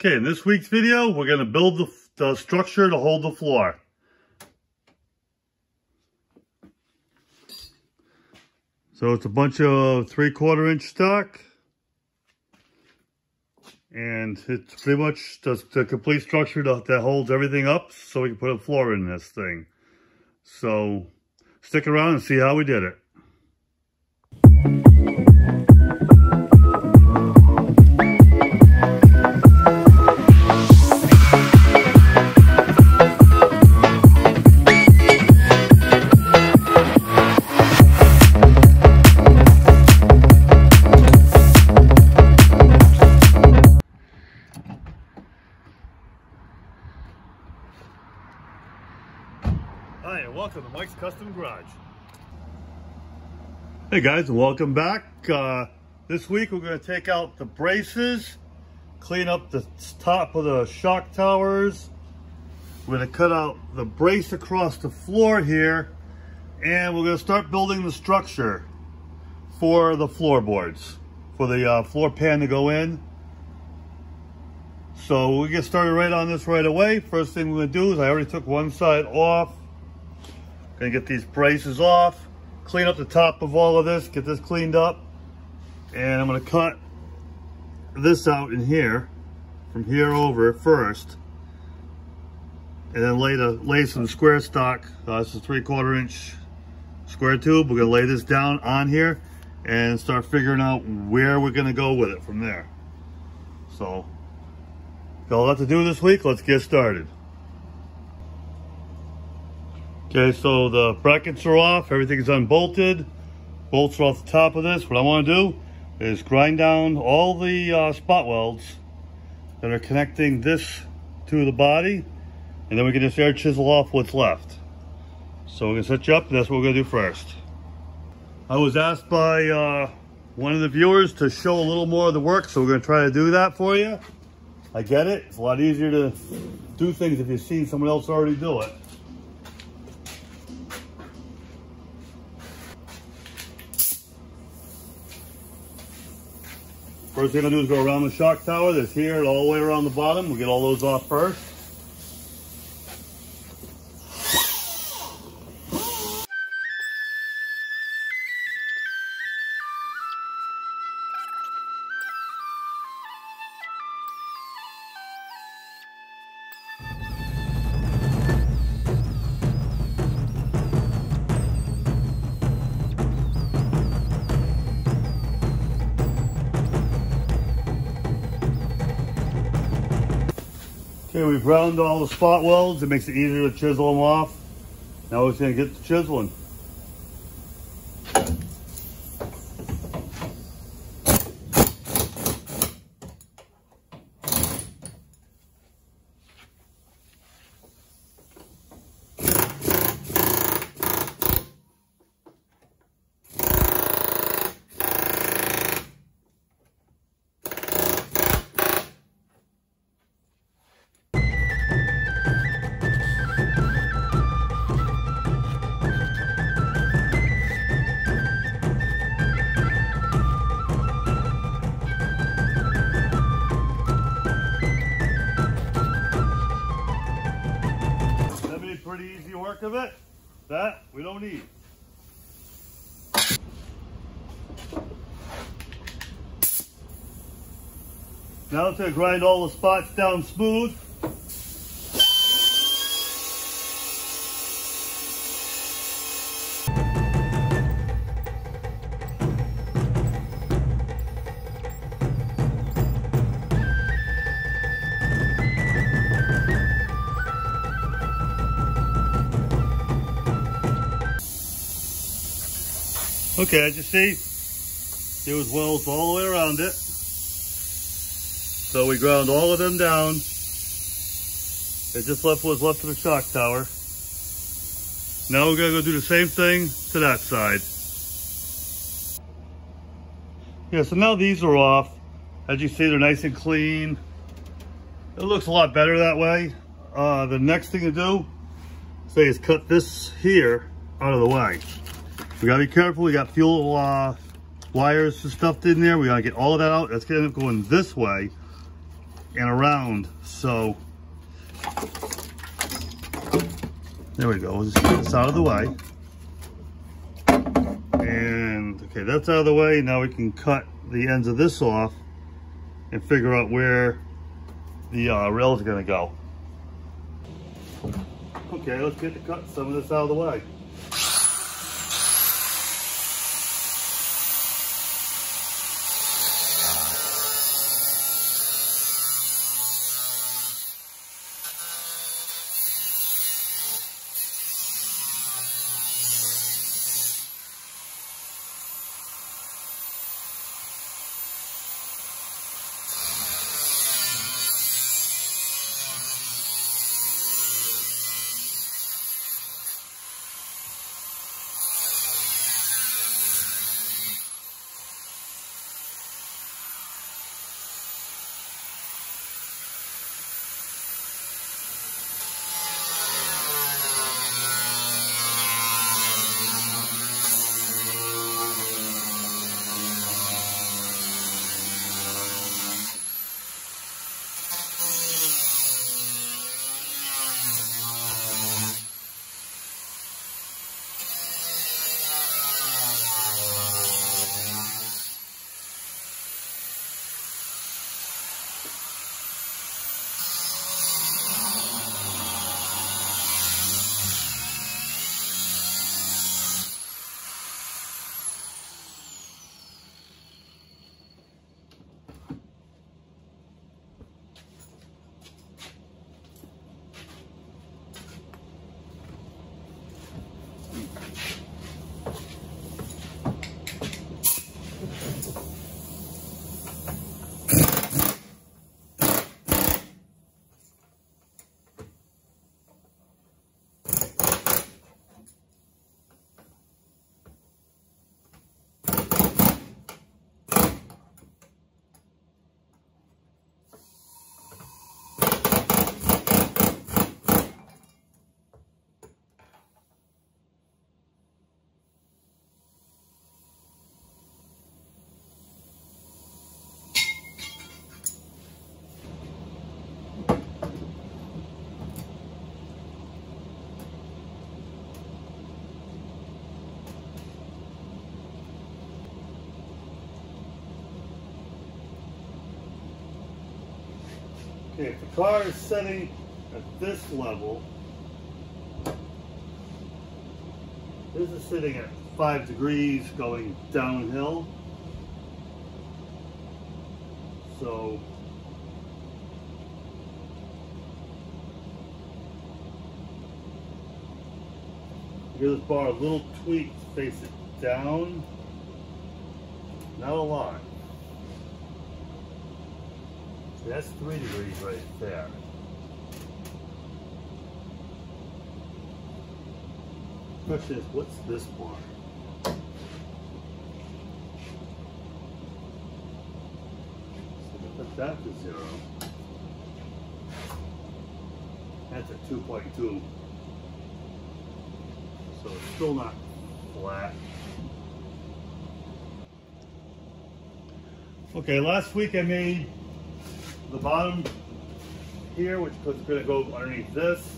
Okay, in this week's video, we're going to build the structure to hold the floor. So it's a bunch of 3/4 inch stock. And it's pretty much the complete structure that holds everything up so we can put a floor in this thing. So stick around and see how we did it. Hi, and welcome to Mike's Custom Garage. Hey guys, and welcome back. This week we're going to take out the braces, clean up the top of the shock towers. We're going to cut out the brace across the floor here, and we're going to start building the structure for the floorboards, for the floor pan to go in. So we get started right on this right away. First thing we're going to do is I already took one side off. Gonna get these braces off, clean up the top of all of this, get this cleaned up, and I'm gonna cut this out in here, from here over first, and then lay some square stock. This is 3/4 inch square tube. We're gonna lay this down on here and start figuring out where we're gonna go with it from there. So, got a lot to do this week. Let's get started. Okay, so the brackets are off, everything's unbolted, bolts are off the top of this. What I want to do is grind down all the spot welds that are connecting this to the body, and then we can just air chisel off what's left. So we're going to set you up, and that's what we're going to do first. I was asked by one of the viewers to show a little more of the work, so we're going to try to do that for you. I get it, it's a lot easier to do things if you've seen someone else already do it. First thing I'm going to do is go around the shock tower that's here and all the way around the bottom. We'll get all those off first. Okay, we've ground all the spot welds. It makes it easier to chisel them off. Now we're just going to get to chiseling. Pretty easy work of it. That we don't need. Now to grind all the spots down smooth. Okay, as you see, there was welds all the way around it. So we ground all of them down. It just left what was left of the shock tower. Now we're gonna go do the same thing to that side. Yeah, so now these are off. As you see, they're nice and clean. It looks a lot better that way. The next thing to do, is cut this here out of the way. We gotta be careful. We got fuel wires stuffed in there. We gotta get all of that out. That's gonna end up going this way. and around. So there we go. We'll just get this out of the way. And okay, that's out of the way. Now we can cut the ends of this off and figure out where the rail is going to go. Okay, let's get to cut some of this out of the way. Okay, if the car is setting at this level, this is sitting at 5 degrees going downhill. So give this bar a little tweak to face it down. Not a lot. See, that's 3 degrees right there. Question is, what's this bar? So put that to 0. That's at 2.2. So it's still not flat. Okay, last week I made the bottom here, which is going to go underneath this.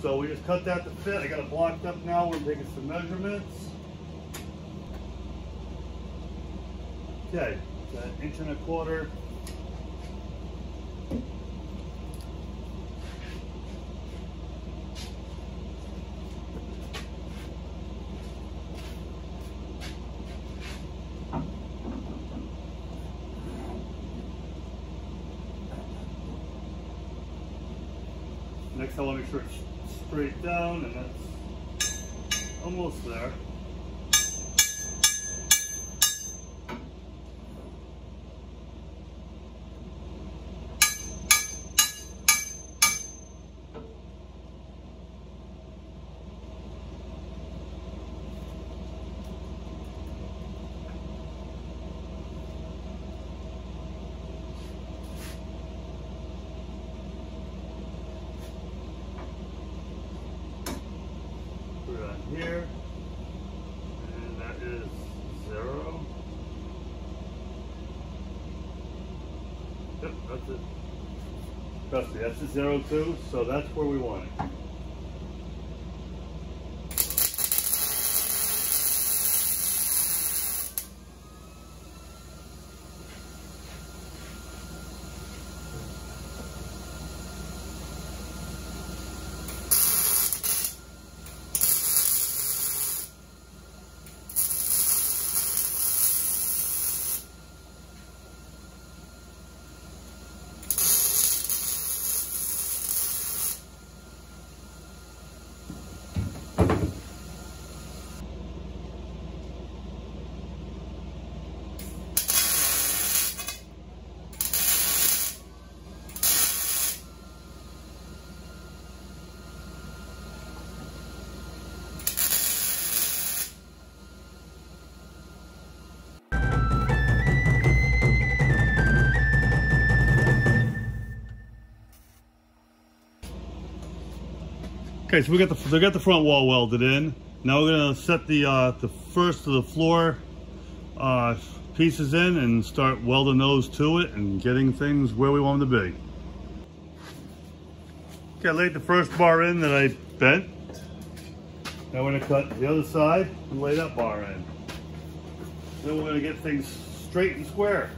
So we just cut that to fit. I got it blocked up now. We're taking some measurements. Okay, it's an 1.25 inches. Next I want to make sure it's straight down, and that's almost there. Here. Yep, that's it. Trust me, that's the 02, so that's where we want it. Okay, so we got the front wall welded in. Now we're gonna set the first of the floor pieces in and start welding those to it and getting things where we want them to be. Okay, I laid the first bar in that I bent. Now we're gonna cut the other side and lay that bar in. Then we're gonna get things straight and square.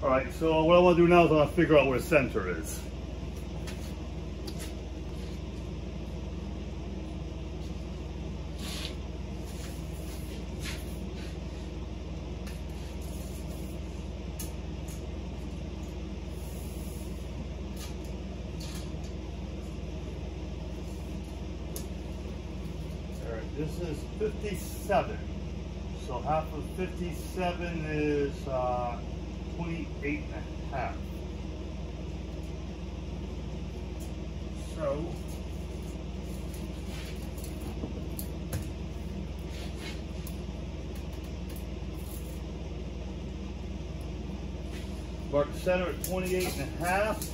All right, so what I want to do now is I want to figure out where center is. All right, this is 57. So half of 57 is 28 and a half. So mark the center at 28 and a half.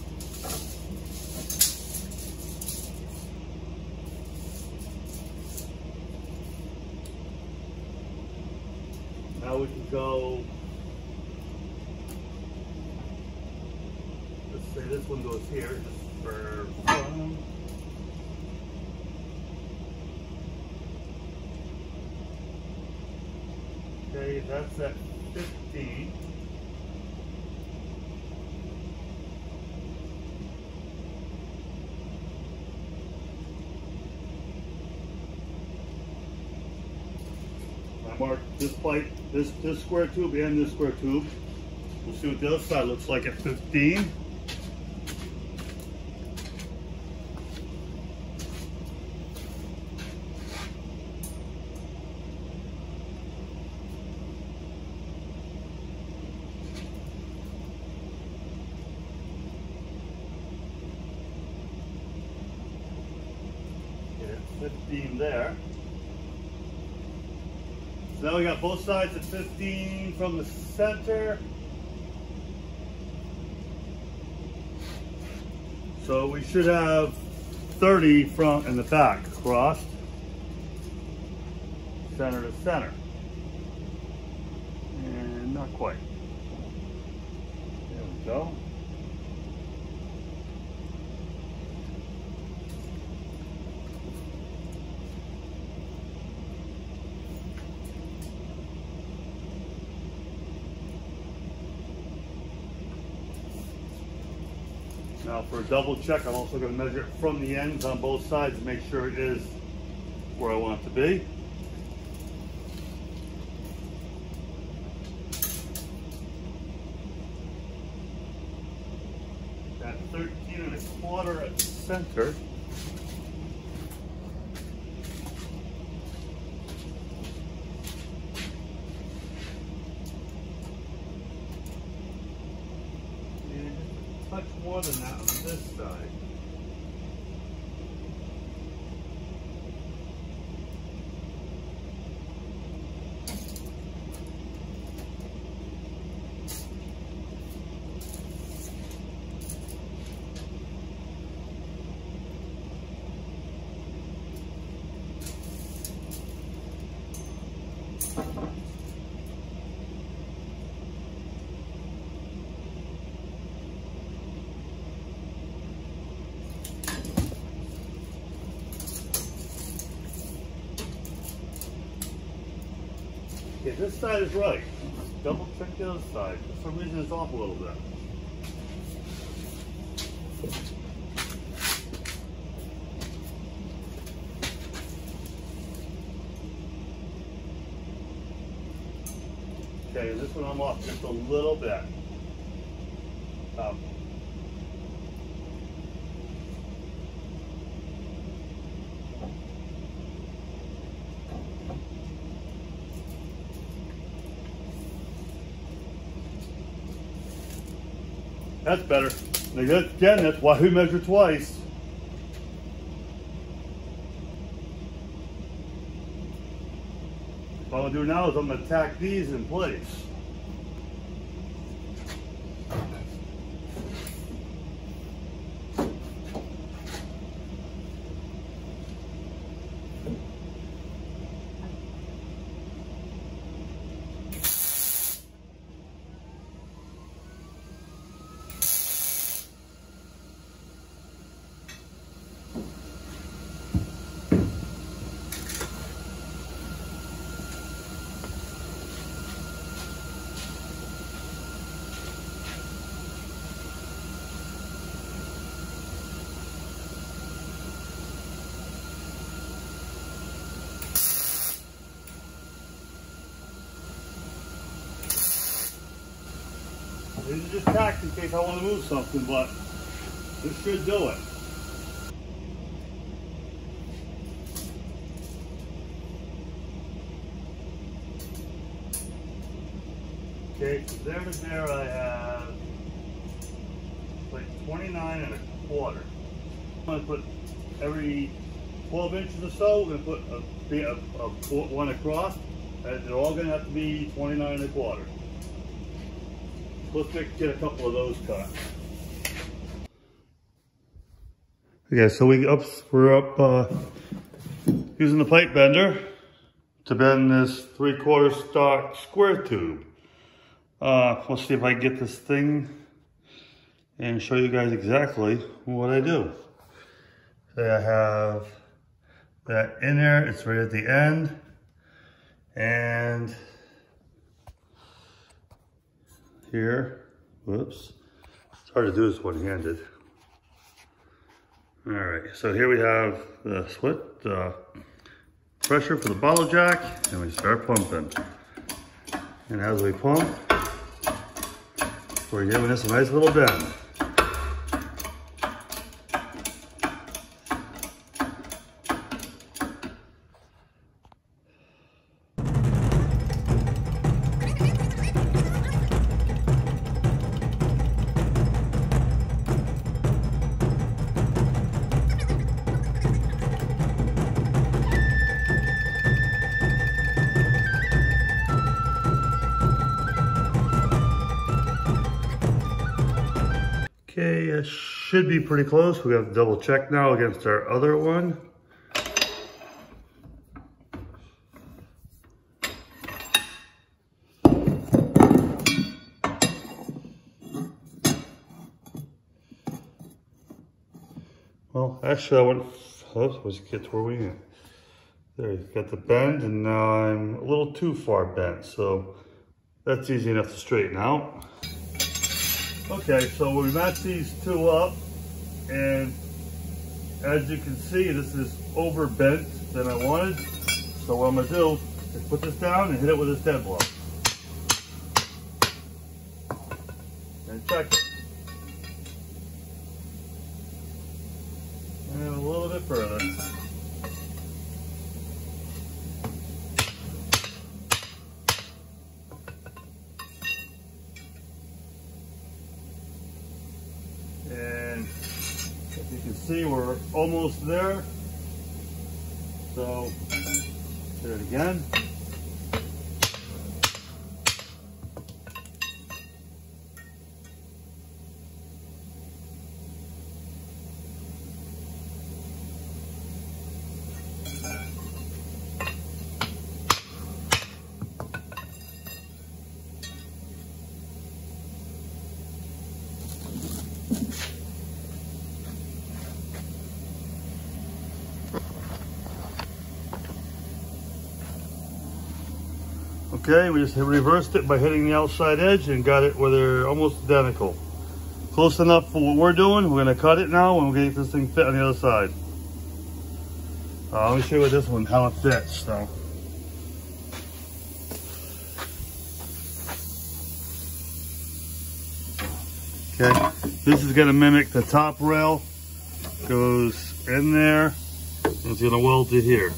Now we can go, let's say this one goes here just for fun. Okay, that's at 15. I marked this plate, this square tube and this square tube. We'll see what the other side looks like at 15. Okay, 15 there. So now we got both sides at 15 from the center. So we should have 30 front and the back crossed, center to center. And not quite. There we go. Now for a double check, I'm also going to measure it from the ends on both sides to make sure it is where I want it to be. At 13 1/4 at the center. more than that on this side. Okay, this side is right. Double check the other side. For some reason it's off a little bit. Okay, this one I'm off just a little bit. That's better. Again, that's why we measure twice. What I'm going to do now is I'm going to tack these in place. These are just tacks in case I want to move something, but this should do it. Okay, so there to there I have like 29 1/4. I'm going to put every 12 inches or so, we're going to put one across. They're all going to have to be 29 1/4. Let's get a couple of those cut. Okay, so we're up using the pipe bender to bend this 3/4 stock square tube. Let's see if I can get this thing and show you guys exactly what I do. So I have that in there, it's right at the end, and here, whoops, it's hard to do this one-handed. All right, so here we have the pressure for the bottle jack, and we start pumping. And as we pump, we're giving this a nice little bend. Okay, it should be pretty close. We have to double check now against our other one. Well, actually I went, let's get to where we are. There, you've got the bend, and now I'm a little too far bent, so that's easy enough to straighten out. Okay, so we match these two up, and as you can see, this is over bent than I wanted. So what I'm gonna do is put this down and hit it with this dead blow. And check it. And a little bit further. see we're almost there. So hit it again. Okay, we just reversed it by hitting the outside edge and got it where they're almost identical. Close enough for what we're doing. We're gonna cut it now and we're gonna get this thing fit on the other side. Let me show you with this one, how it fits. So. Okay, this is gonna mimic the top rail. Goes in there, and it's gonna weld to here.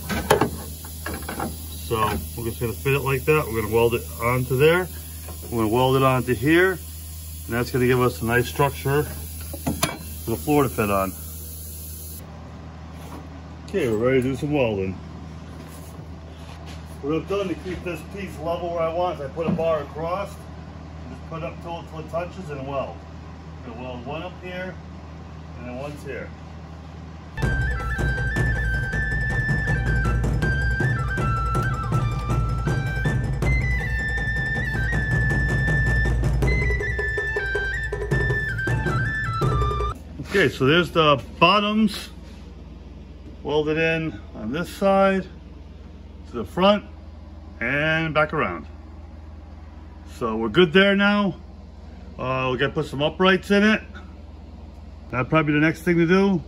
So we're just gonna fit it like that. We're gonna weld it onto there. We're gonna weld it onto here, and that's gonna give us a nice structure for the floor to fit on. Okay, we're ready to do some welding. What I've done to keep this piece level where I want is I put a bar across, and just put it up till it touches and weld. I'm gonna weld one up here, and then one's here. Okay, so there's the bottoms welded in on this side to the front and back around. So we're good there now. We gotta put some uprights in it. That'll probably be the next thing to do.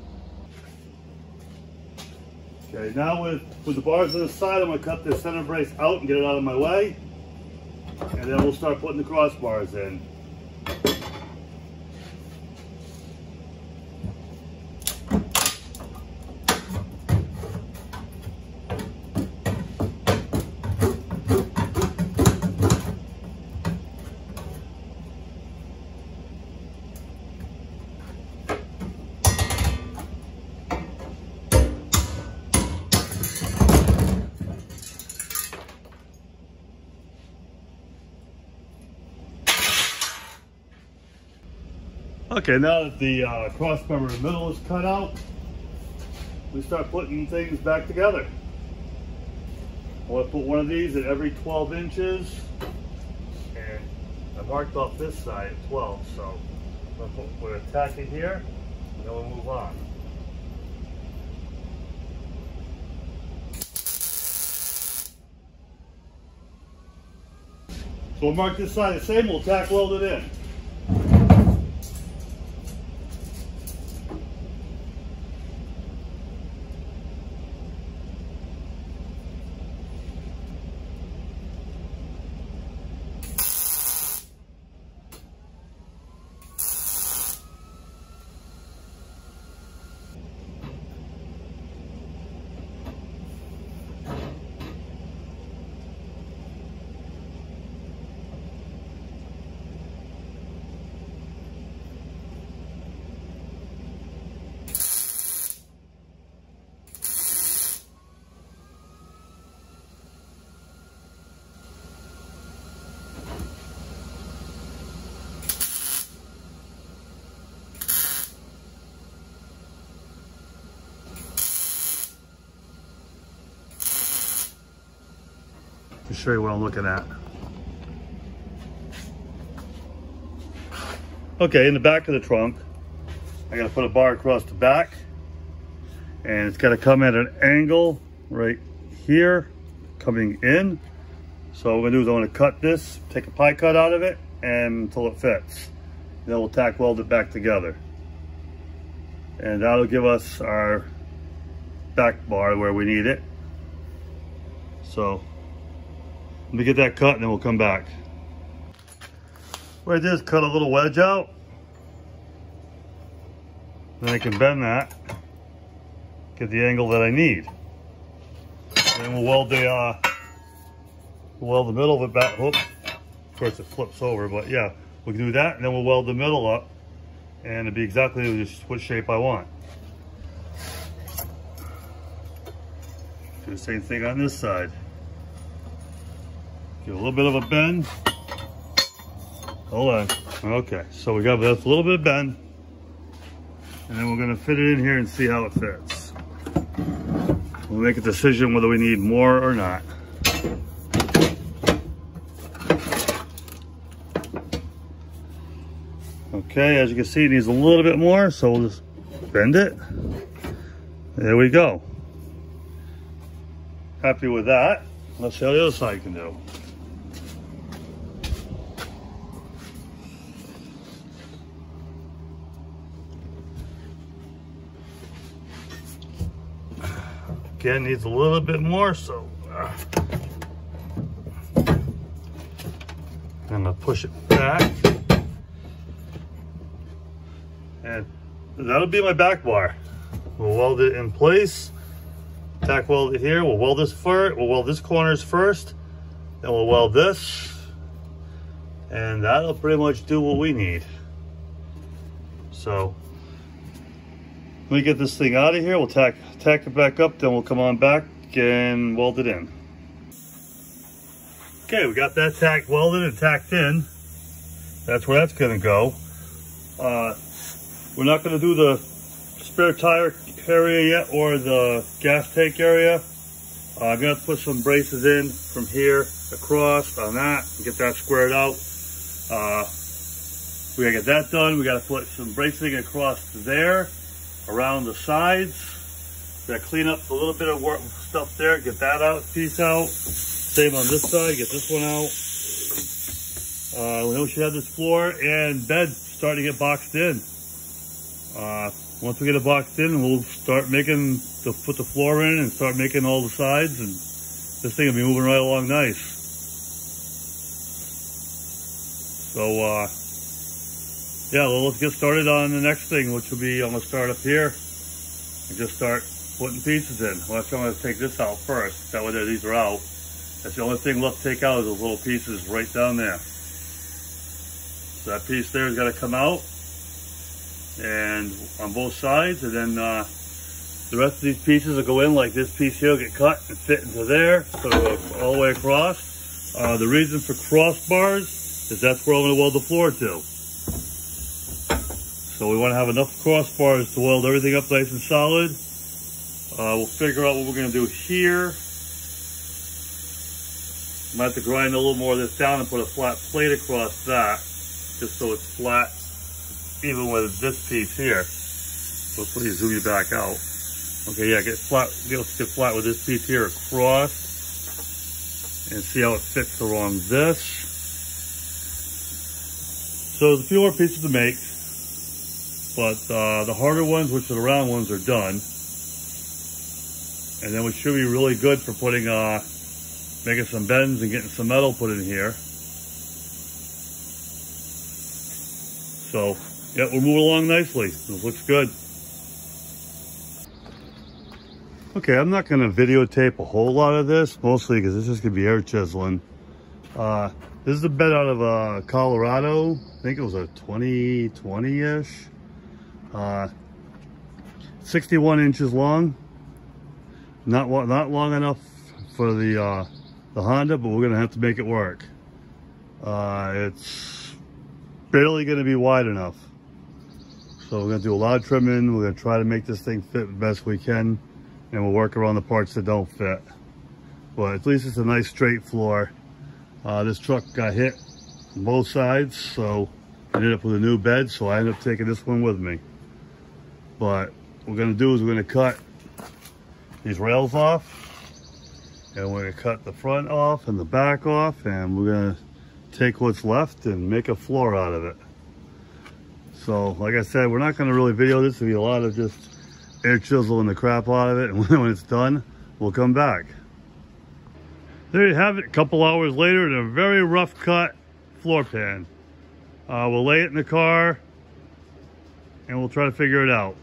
Okay, now with the bars on the side, I'm gonna cut the center brace out and get it out of my way. And then we'll start putting the crossbars in. Okay, now that the cross member in the middle is cut out, we start putting things back together. I want to put one of these at every 12 inches, and I marked off this side at 12, so we'll attack it here, and then we'll move on. So we'll mark this side the same, we'll tack weld it in. To show you what I'm looking at. Okay, in the back of the trunk, I gotta put a bar across the back, and it's gotta come at an angle right here, coming in. So what I'm gonna do is I'm gonna cut this, take a pie cut out of it, and until it fits. Then we'll tack weld it back together. And that'll give us our back bar where we need it. So let me get that cut and then we'll come back. What I did is cut a little wedge out. Then I can bend that, get the angle that I need. And then we'll weld the middle of it back. Oops. Of course it flips over, but yeah, we can do that and then we'll weld the middle up and it'll be exactly just what shape I want. Do the same thing on this side. Give a little bit of a bend. Hold on. Okay, so we got this little bit of bend. And then we're gonna fit it in here and see how it fits. We'll make a decision whether we need more or not. Okay, as you can see, it needs a little bit more, so we'll just bend it. There we go. Happy with that. Let's see how the other side can do. Again, needs a little bit more, so I'm gonna push it back. And that'll be my back bar. We'll weld it in place, tack weld it here. We'll weld this first, we'll weld this corners first, then we'll weld this, and that'll pretty much do what we need. So let me get this thing out of here. We'll tack it back up, then we'll come on back and weld it in. Okay, we got that tack welded and tacked in. That's where that's gonna go. We're not gonna do the spare tire area yet or the gas tank area. I'm gonna put some braces in from here across on that and get that squared out. We gotta get that done. We gotta put some bracing across there, around the sides. We gotta clean up a little bit of work stuff there, get that piece out. Same on this side, get this one out. We should have this floor and bed starting to get boxed in. Once we get it boxed in, we'll start put the floor in and start making all the sides, and this thing will be moving right along nice. So, yeah, well, let's get started on the next thing, which will be, I'm gonna start up here and just start putting pieces in. Well, I'm gonna take this out first. That way these are out. That's the only thing left to take out is those little pieces right down there. So that piece there is gonna come out, and on both sides, and then the rest of these pieces will go in. Like this piece here will get cut and fit into there, so it'll go all the way across. The reason for crossbars is that's where I'm going to weld the floor to. So we want to have enough crossbars to weld everything up nice and solid. We'll figure out what we're going to do here. I might have to grind a little more of this down and put a flat plate across that, just so it's flat. Even with this piece here, so let's please zoom you back out. Okay, yeah, get flat with this piece here across, and see how it fits along this. So there's a few more pieces to make, but the harder ones, which are the round ones, are done, and then we should be really good for putting, making some bends and getting some metal put in here. So. Yeah, we're moving along nicely. It looks good. Okay, I'm not going to videotape a whole lot of this, mostly because this is going to be air chiseling. This is a bed out of Colorado. I think it was a 2020-ish. 61 inches long. Not long enough for the Honda, but we're going to have to make it work. It's barely going to be wide enough. So we're gonna do a lot of trimming. We're gonna try to make this thing fit the best we can, and we'll work around the parts that don't fit. But at least it's a nice straight floor. This truck got hit on both sides, so I ended up with a new bed, so I ended up taking this one with me. But what we're gonna do is we're gonna cut these rails off, and we're gonna cut the front off and the back off, and we're gonna take what's left and make a floor out of it. So, like I said, we're not going to really video this. It'll be a lot of just air chiseling the crap out of it. And when it's done, we'll come back. There you have it, a couple hours later in a very rough cut floor pan. We'll lay it in the car and we'll try to figure it out.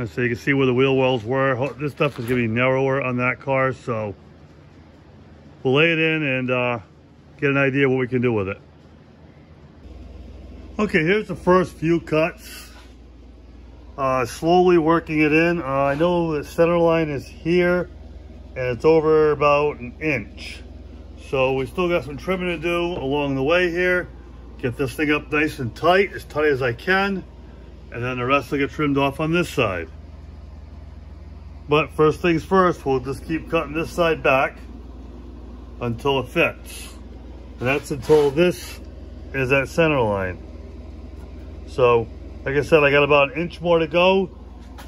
So you can see where the wheel wells were. This stuff is going to be narrower on that car, so we'll lay it in and get an idea what we can do with it. Okay, here's the first few cuts. slowly working it in. I know the center line is here and it's over about an inch. So we still got some trimming to do along the way here. Get this thing up nice and tight as I can. And then the rest will get trimmed off on this side. But first things first, we'll just keep cutting this side back until it fits. And that's until this is at center line. So, like I said, I got about an inch more to go.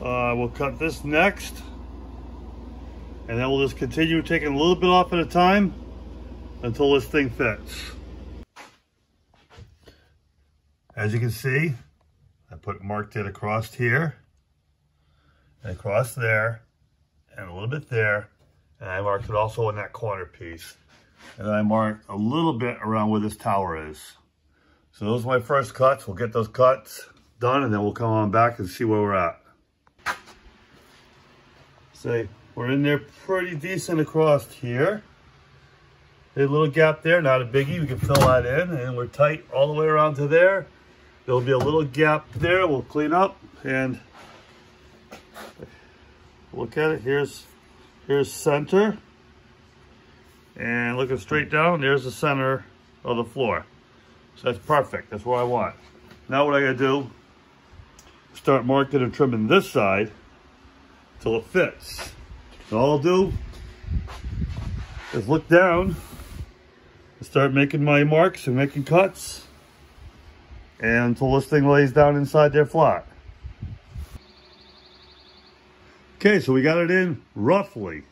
We'll cut this next. And then we'll just continue taking a little bit off at a time until this thing fits. As you can see, I marked it across here, and across there, and a little bit there, and I marked it also in that corner piece. And then I marked a little bit around where this tower is. So those are my first cuts. We'll get those cuts done, and then we'll come on back and see where we're at. So we're in there pretty decent across here. There's a little gap there, not a biggie. We can fill that in, and we're tight all the way around to there. There'll be a little gap there. We'll clean up and look at it. Here's center, and looking straight down, there's the center of the floor. So that's perfect. That's what I want. Now what I gotta do, start marking and trimming this side till it fits. And all I'll do is look down and start making my marks and making cuts, and until this thing lays down inside there flat. Okay, so we got it in roughly.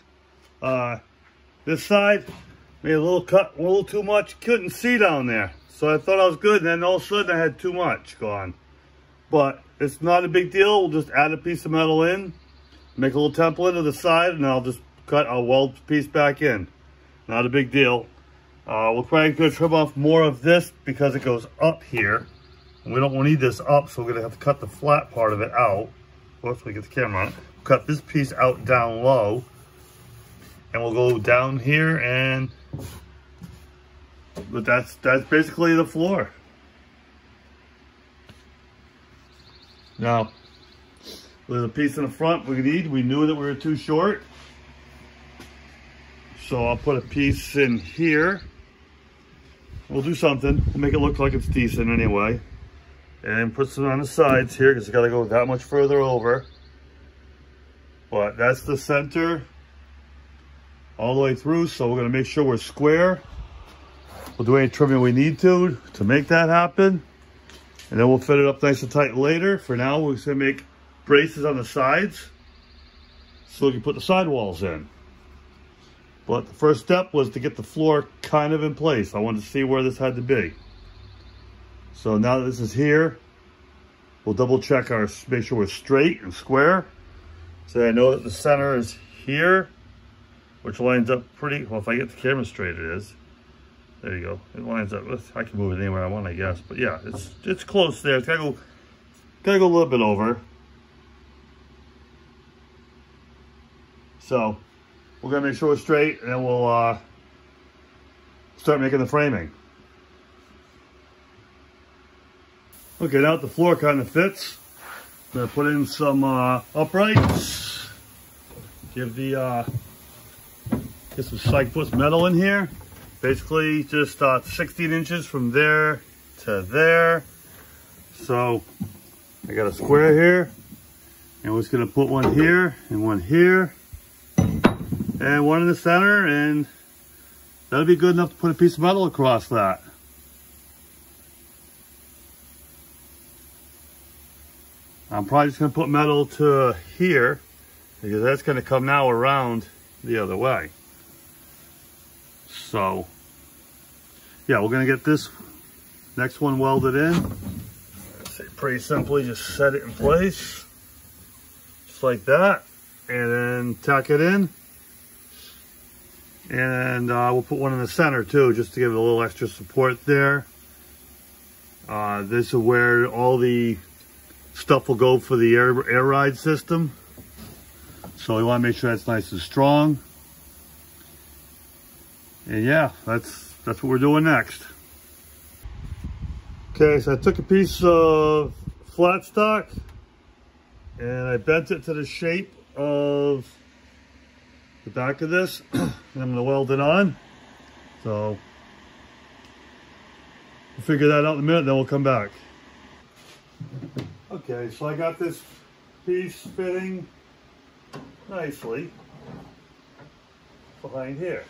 This side made a little cut, a little too much. Couldn't see down there, so I thought I was good, and then all of a sudden I had too much gone. But it's not a big deal. We'll just add a piece of metal in, make a little template to the side, and I'll just a weld piece back in. Not a big deal. We're probably going to trim off more of this because it goes up here. And we don't need this up, so we're going to have to cut the flat part of it out. Once we get the camera on it. Cut this piece out down low. And we'll go down here, and but that's basically the floor. Now, there's a piece in the front we need. We knew that we were too short. So I'll put a piece in here. We'll do something. We'll make it look like it's decent anyway. And put some on the sides here because it's got to go that much further over. But that's the center all the way through. So we're going to make sure we're square. We'll do any trimming we need to make that happen. And then we'll fit it up nice and tight later. For now, we're just going to make braces on the sides so we can put the sidewalls in. But the first step was to get the floor kind of in place. I wanted to see where this had to be. So now that this is here, we'll double check make sure we're straight and square. So I know that the center is here, which lines up pretty, well, if I get the camera straight, it is. There you go. It lines up. I can move it anywhere I want, I guess. But yeah, it's close there. It's gotta go a little bit over. So we're gonna make sure we're straight, and then we'll start making the framing. Okay, now that the floor kind of fits, I'm gonna put in some uprights. Get some put metal in here. Basically just 16 inches from there to there. So I got a square here, and we're just gonna put one here and one here and one in the center, and that'll be good enough to put a piece of metal across that. I'm probably just gonna put metal to here because that's gonna come now around the other way. So, yeah, we're gonna get this next one welded in. Pretty simply, just set it in place, just like that, and then tack it in. And we'll put one in the center too, just to give it a little extra support there. This is where all the stuff will go for the air ride system. So we want to make sure that's nice and strong. And yeah, that's what we're doing next. Okay, so I took a piece of flat stock And I bent it to the shape of the back of this. And I'm gonna weld it on. So we'll figure that out in a minute, then we'll come back. Okay, so I got this piece fitting nicely behind here.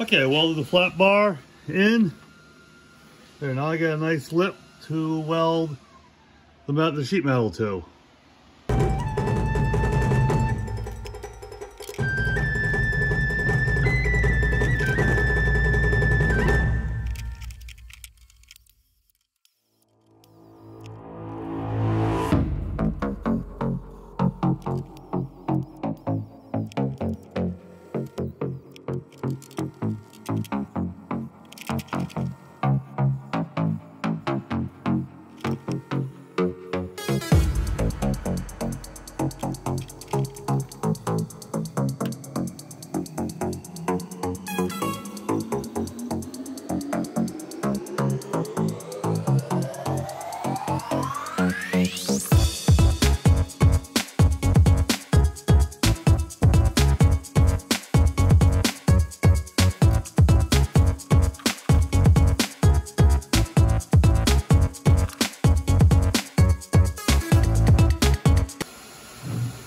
Okay, I welded the flat bar in. There, now I got a nice lip to weld the sheet metal to.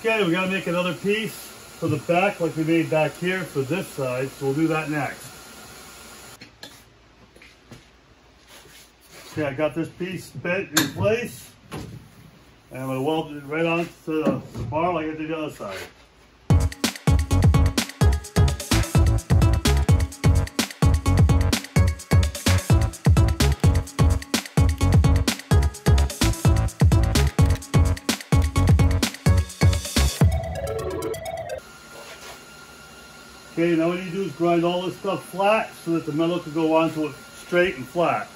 Okay, we gotta make another piece for the back like we made back here for this side, so we'll do that next. Okay, I got this piece bent in place, and I'm gonna weld it right onto the bar like I did the other side. Okay, now what you do is grind all this stuff flat so that the metal can go onto it straight and flat.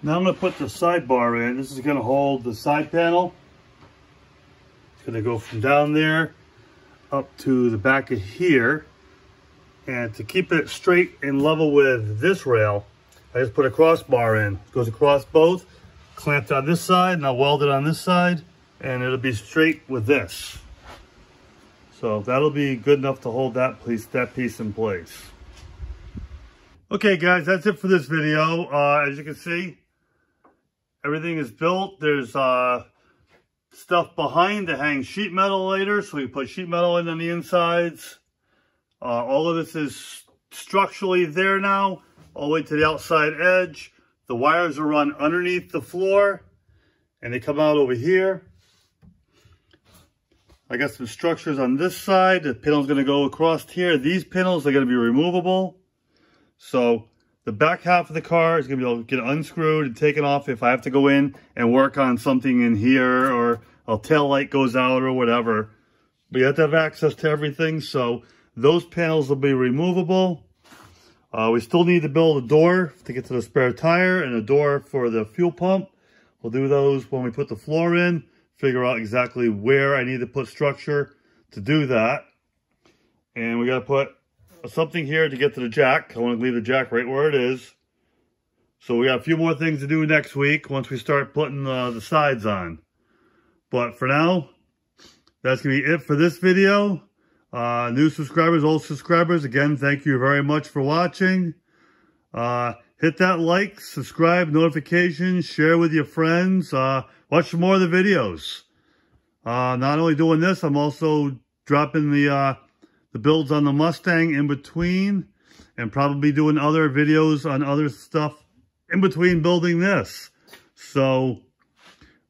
Now I'm going to put the sidebar in. This is going to hold the side panel. It's going to go from down there up to the back of here. And to keep it straight and level with this rail, I just put a crossbar in. It goes across both, clamped on this side, and I'll weld it on this side, and it'll be straight with this. So that'll be good enough to hold that piece in place. Okay guys, that's it for this video. As you can see, everything is built. There's stuff behind to hang sheet metal later, so we put sheet metal in on the insides. All of this is structurally there now, all the way to the outside edge. The wires are run underneath the floor, and they come out over here. I got some structures on this side. The panel's going to go across here. These panels are going to be removable. So the back half of the car is going to be able to get unscrewed and taken off if I have to go in and work on something in here, or a tail light goes out or whatever. But you have to have access to everything, so those panels will be removable. We still need to build a door to get to the spare tire and a door for the fuel pump. We'll do those when we put the floor in, figure out exactly where I need to put structure to do that. And we got to put something here to get to the jack. I want to leave the jack right where it is. So we got a few more things to do next week once we start putting the sides on. But for now, that's going to be it for this video. New subscribers, old subscribers, again, thank you very much for watching. Hit that like, subscribe, notifications, share with your friends. Watch some more of the videos. Not only doing this, I'm also dropping the builds on the Mustang in between, and probably doing other videos on other stuff in between building this. So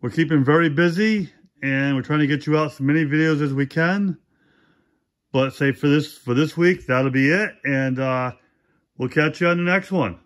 we're keeping very busy, and we're trying to get you out as many videos as we can. But say for this week, that'll be it, and we'll catch you on the next one.